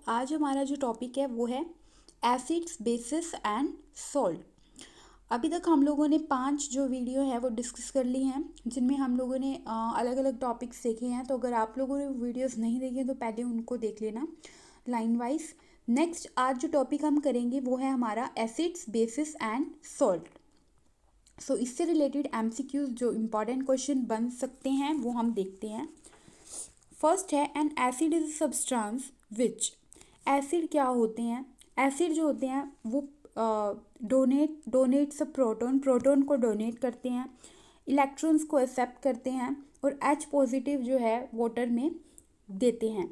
आज हमारा जो टॉपिक है वो है एसिड्स बेसिस एंड सॉल्ट। अभी तक हम लोगों ने 5 जो वीडियो है वो डिस्कस कर ली हैं, जिनमें हम लोगों ने अलग अलग टॉपिक्स देखे हैं। तो अगर आप लोगों ने वीडियोस नहीं देखे हैं तो पहले उनको देख लेना लाइन वाइज। नेक्स्ट आज जो टॉपिक हम करेंगे वो है हमारा एसिड्स बेसिस एंड सॉल्ट। इससे रिलेटेड एमसीक्यूज जो इम्पॉर्टेंट क्वेश्चन बन सकते हैं वो हम देखते हैं। फर्स्ट है N acid is substance which. Acid क्या होते हैं? एसिड जो होते हैं वो डोनेट्स अ प्रोटोन को डोनेट करते हैं, इलेक्ट्रॉन्स को एक्सेप्ट करते हैं और एच पॉजिटिव जो है वाटर में देते हैं।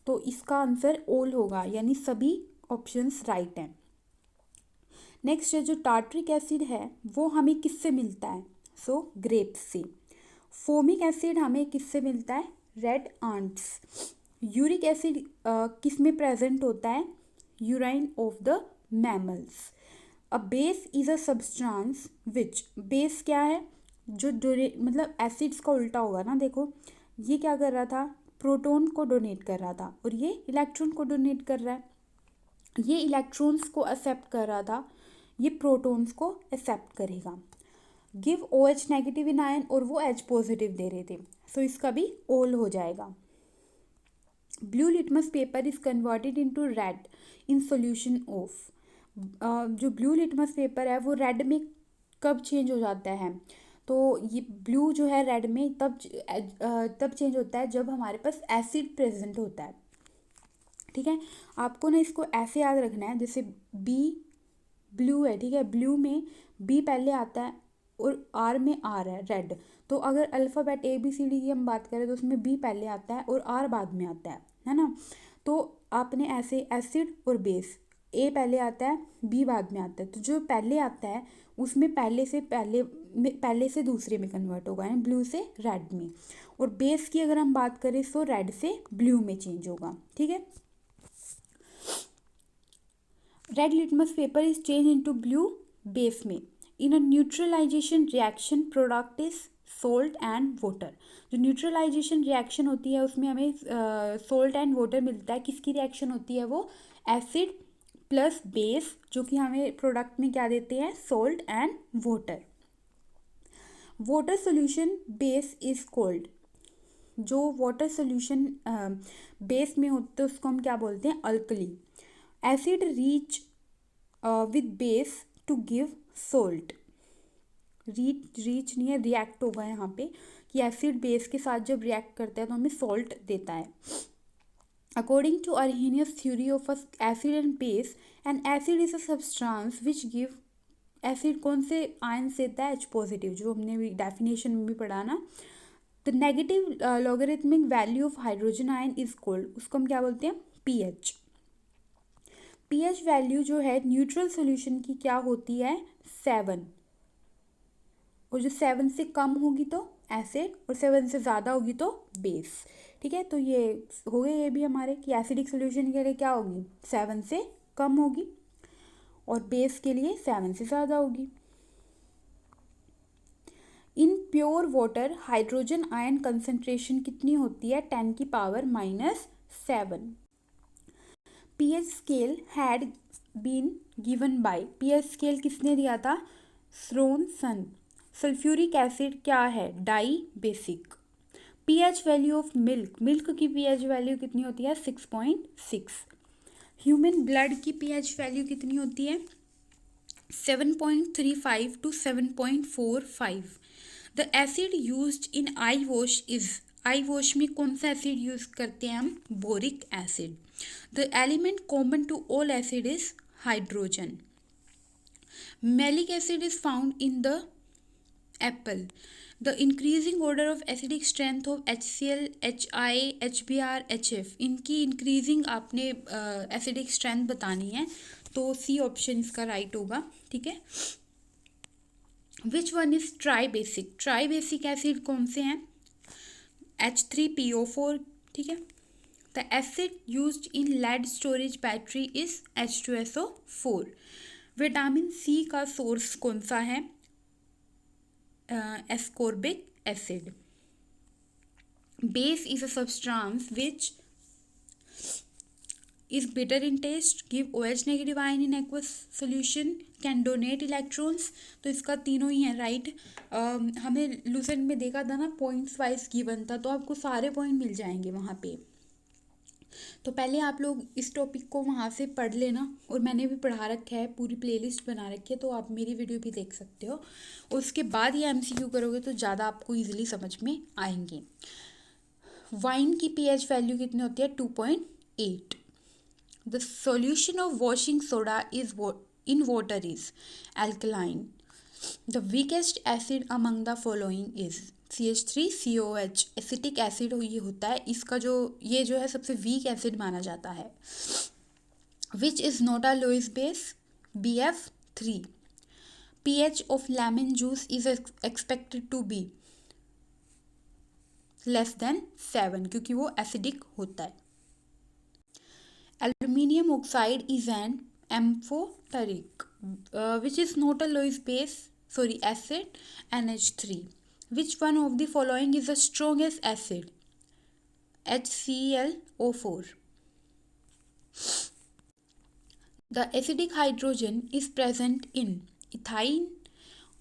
तो इसका आंसर ऑल होगा, यानी सभी ऑप्शंस राइट हैं। नेक्स्ट है जो टार्ट्रिक एसिड है वो हमें किससे मिलता है? ग्रेप्स से। फोमिक एसिड हमें किससे मिलता है? Red ants. यूरिक एसिड किस में प्रेजेंट होता है? Urine of the mammals. A base is a substance which. Base क्या है? जो मतलब एसिड्स का उल्टा होगा ना। देखो ये क्या कर रहा था? प्रोटोन को डोनेट कर रहा था और ये इलेक्ट्रॉन को डोनेट कर रहा है। ये इलेक्ट्रॉन्स को एक्सेप्ट कर रहा था, ये प्रोटॉन्स को एक्सेप्ट करेगा। Give OH negative in ion और वो H पॉजिटिव दे रहे थे, इसका भी ओल हो जाएगा। Blue litmus paper is converted into red in solution of. जो ब्लू लिटमस पेपर है वो रेड में कब चेंज हो जाता है? तो ये ब्लू जो है रेड में तब चेंज होता है जब हमारे पास एसिड प्रेजेंट होता है। ठीक है, आपको ना इसको ऐसे याद रखना है, जैसे बी ब्लू है, ठीक है, ब्लू में बी पहले आता है और आर में आर है रेड। तो अगर अल्फ़ाबेट ABCD की हम बात करें तो उसमें बी पहले आता है और आर बाद में आता है ना। तो आपने ऐसे एसिड और बेस, ए पहले आता है बी बाद में आता है, तो जो पहले आता है उसमें पहले से दूसरे में कन्वर्ट होगा, यानी ब्लू से रेड में। और बेस की अगर हम बात करें तो रेड से ब्लू में चेंज होगा। ठीक है, red litmus paper is change into blue base में। In a neutralization reaction product is salt and water. जो न्यूट्रलाइजेशन रिएक्शन होती है उसमें हमें सोल्ट एंड वाटर मिलता है। किसकी रिएक्शन होती है वो? एसिड प्लस बेस, जो कि हमें प्रोडक्ट में क्या देते हैं? Salt and water. Water solution base is cold. जो वाटर सोल्यूशन बेस में होते हैं उसको हम क्या बोलते हैं? Alkali. Acid reach with base to give salt. Reach नहीं है, रिएक्ट होगा यहाँ पे, कि एसिड बेस के साथ जब रिएक्ट करता है तो हमें सॉल्ट देता है। According to Arrhenius theory of acid and base, an acid is a substance which give. Acid कौन से आयन देता है? H पॉजिटिव, जो हमने भी डेफिनेशन में भी पढ़ा ना। The negative logarithmic value of hydrogen ion is called, उसको हम क्या बोलते हैं? pH। pH वैल्यू जो है न्यूट्रल सॉल्यूशन की क्या होती है? 7। और जो 7 से कम होगी तो एसिड और 7 से ज़्यादा होगी तो बेस। ठीक है, तो ये हो गए ये भी हमारे कि एसिडिक सॉल्यूशन के लिए क्या होगी? 7 से कम होगी और बेस के लिए 7 से ज़्यादा होगी। In pure water hydrogen ion concentration कितनी होती है? 10⁻⁷। pH scale had been given by. pH scale किसने दिया था? स्रोनसन। सल्फ्यूरिक एसिड क्या है? Dibasic. pH value of milk की pH वैल्यू कितनी होती है? 6.6। ह्यूमन ब्लड की pH वैल्यू कितनी होती है? 7.35 to 7.45। The acid used in eye wash is. Eye wash में कौन सा एसिड यूज करते हैं हम? Boric acid. The element common to all acid is hydrogen. Malic acid is found in the apple. The increasing order of acidic strength of HCl, HI, HBr, HF, इनकी increasing आपने acidic strength बतानी है, तो C option इसका right होगा। ठीक है, which one is tribasic. Tribasic acid कौन से हैं? H3PO4। ठीक है, the acid used in lead storage battery is H2SO4। Vitamin C का सोर्स कौन सा है? Ascorbic acid. Base is a substance which is bitter in taste, give OH negative ion in aqueous solution, can donate electrons। तो इसका तीनों ही है right. हमें Lucent में देखा था ना, पॉइंट्स वाइज गिवन था, तो आपको सारे पॉइंट मिल जाएंगे वहाँ पे। तो पहले आप लोग इस टॉपिक को वहाँ से पढ़ लेना, और मैंने भी पढ़ा रखा है, पूरी प्लेलिस्ट बना रखी है, तो आप मेरी वीडियो भी देख सकते हो। उसके बाद ये MCQ करोगे तो ज़्यादा आपको ईजिली समझ में आएंगे। वाइन की pH वैल्यू कितनी होती है? 2.8। The solution of washing soda is in water is alkaline. The weakest acid among the following is CH3COH। Acetic acid ये होता है, इसका ये जो है सबसे वीक एसिड माना जाता है। Which is not a Lewis base? BF3। pH of lemon juice is expected to be less than 7, क्योंकि वो एसिडिक होता है। Aluminium oxide is an amphoteric, which is not a Lewis base, acid, NH3. Which one of the following is the strongest acid? HClO4. The acidic hydrogen is present in ethine.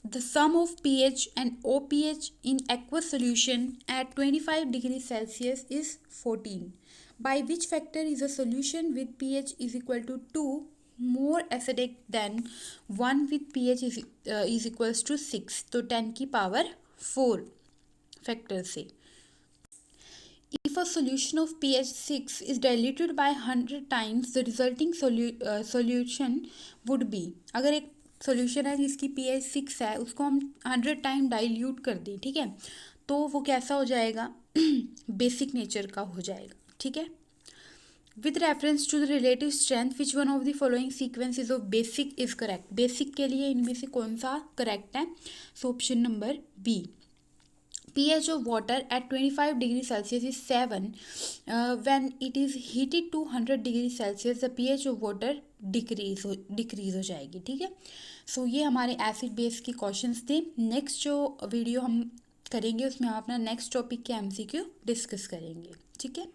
The sum of pH and OPH in aqueous solution at 25 degrees Celsius is 14. By which factor is a solution with pH is equal to 2 more acidic than one with pH is equals to 6? तो 10 की power 4 factor से। If a solution of pH 6 is diluted by 100 times, the resulting solution would be, अगर एक solution है जिसकी pH 6 है, उसको हम 100 टाइम डाइल्यूट कर दें, ठीक है, तो वो कैसा हो जाएगा? बेसिक नेचर का हो जाएगा, ठीक है। With reference to the relative strength which one of the following sequences of basic is correct? Basic के लिए इनमें से कौन सा करेक्ट है? So option number B. pH of water at 25 degree Celsius is 7. When it is heated to 100 degree Celsius, the pH of water decrease हो जाएगी, ठीक है। सो ये हमारे एसिड बेस के क्वेश्चंस थे। नेक्स्ट जो वीडियो हम करेंगे उसमें हम अपना नेक्स्ट टॉपिक के MCQ डिस्कस करेंगे, ठीक है।